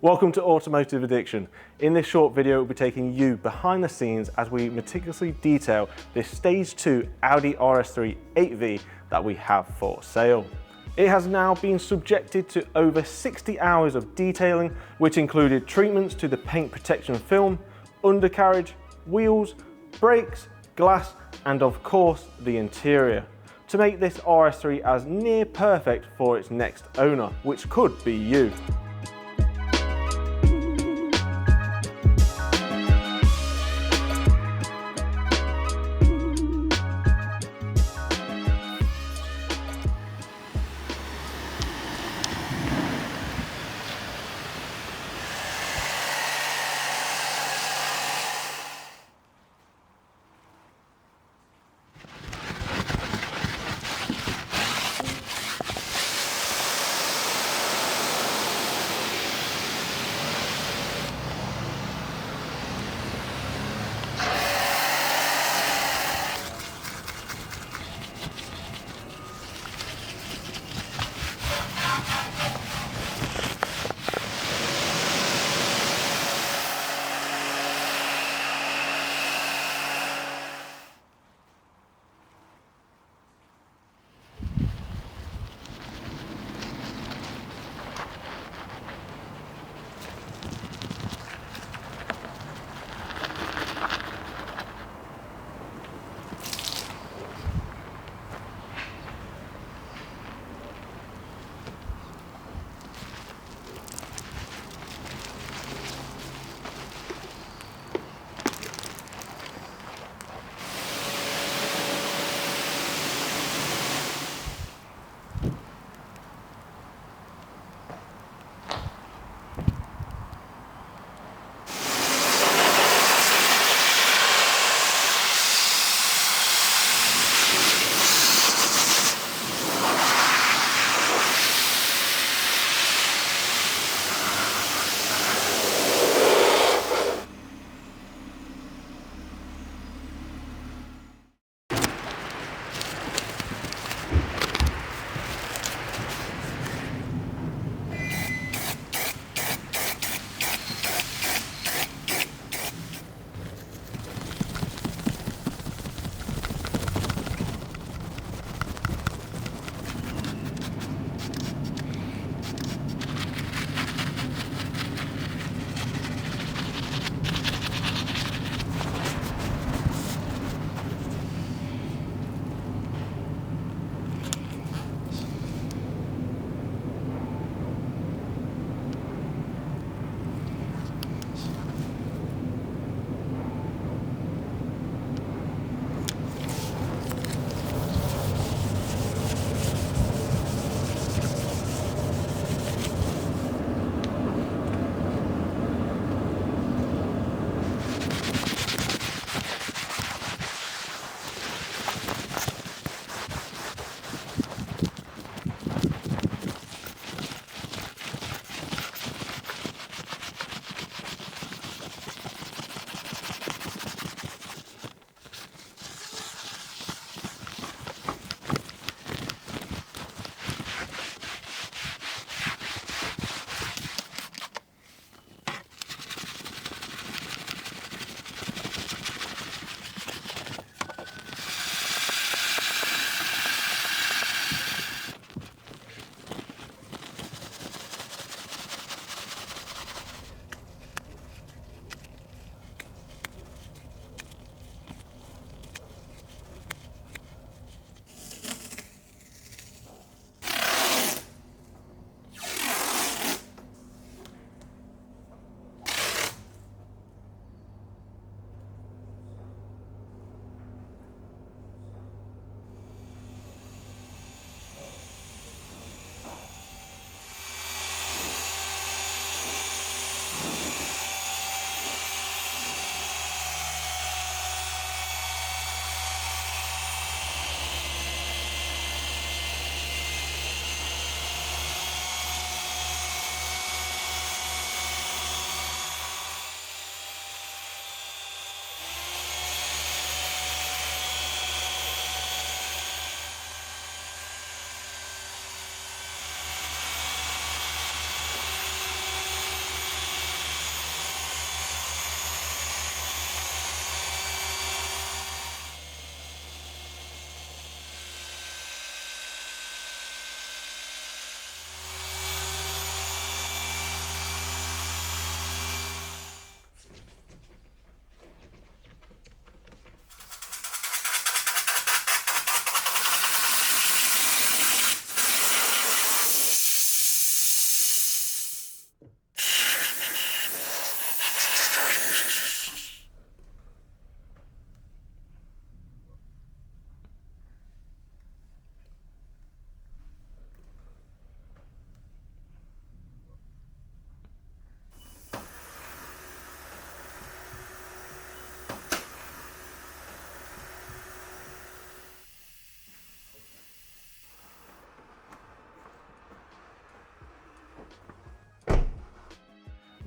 Welcome to Automotive Addiction. In this short video, we'll be taking you behind the scenes as we meticulously detail this Stage 2 Audi RS3 8V that we have for sale. It has now been subjected to over 60 hours of detailing, which included treatments to the paint protection film, undercarriage, wheels, brakes, glass, and of course the interior, to make this RS3 as near perfect for its next owner, which could be you.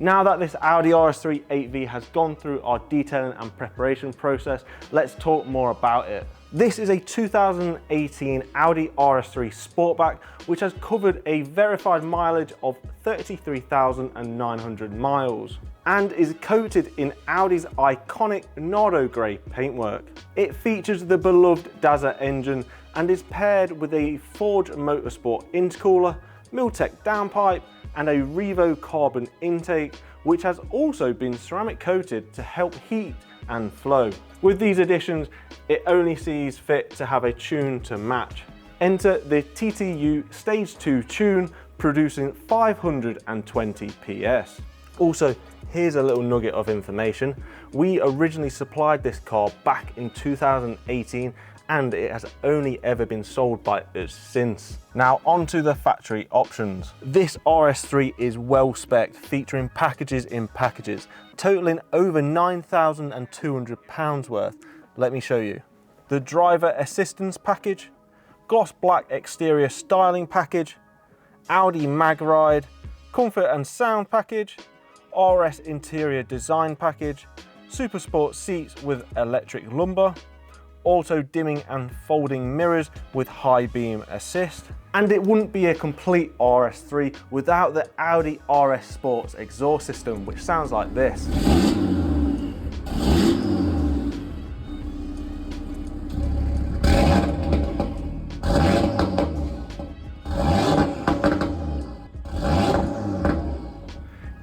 Now that this Audi RS3 8V has gone through our detailing and preparation process, let's talk more about it. This is a 2018 Audi RS3 Sportback, which has covered a verified mileage of 33,900 miles and is coated in Audi's iconic Nardo grey paintwork. It features the beloved DAZA engine and is paired with a Forge Motorsport intercooler, Miltech downpipe, and a Revo carbon intake, which has also been ceramic coated to help heat and flow. With these additions, it only sees fit to have a tune to match. Enter the TTU Stage 2 tune, producing 520 PS. Also, here's a little nugget of information. We originally supplied this car back in 2018 and it has only ever been sold by us since. Now onto the factory options. This RS3 is well spec'd, featuring packages in packages, totaling over £9,200 worth. Let me show you. The driver assistance package, gloss black exterior styling package, Audi mag ride, comfort and sound package, RS interior design package, super sport seats with electric lumbar, auto dimming and folding mirrors with high beam assist. And it wouldn't be a complete RS3 without the Audi RS Sports exhaust system, which sounds like this.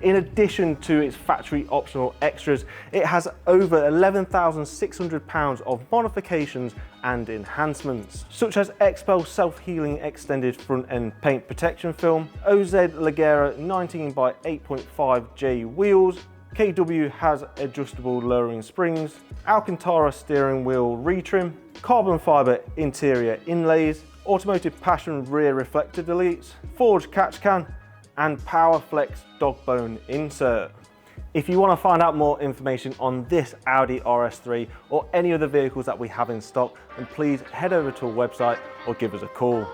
In addition to its factory optional extras, it has over £11,600 of modifications and enhancements, such as Expel self-healing extended front end paint protection film, OZ Ligera 19 by 8.5J wheels, KW has adjustable lowering springs, Alcantara steering wheel retrim, carbon fibre interior inlays, Automotive Passion rear reflector deletes, Forged catch can, and PowerFlex dog bone insert. If you want to find out more information on this Audi RS3 or any other vehicles that we have in stock, then please head over to our website or give us a call.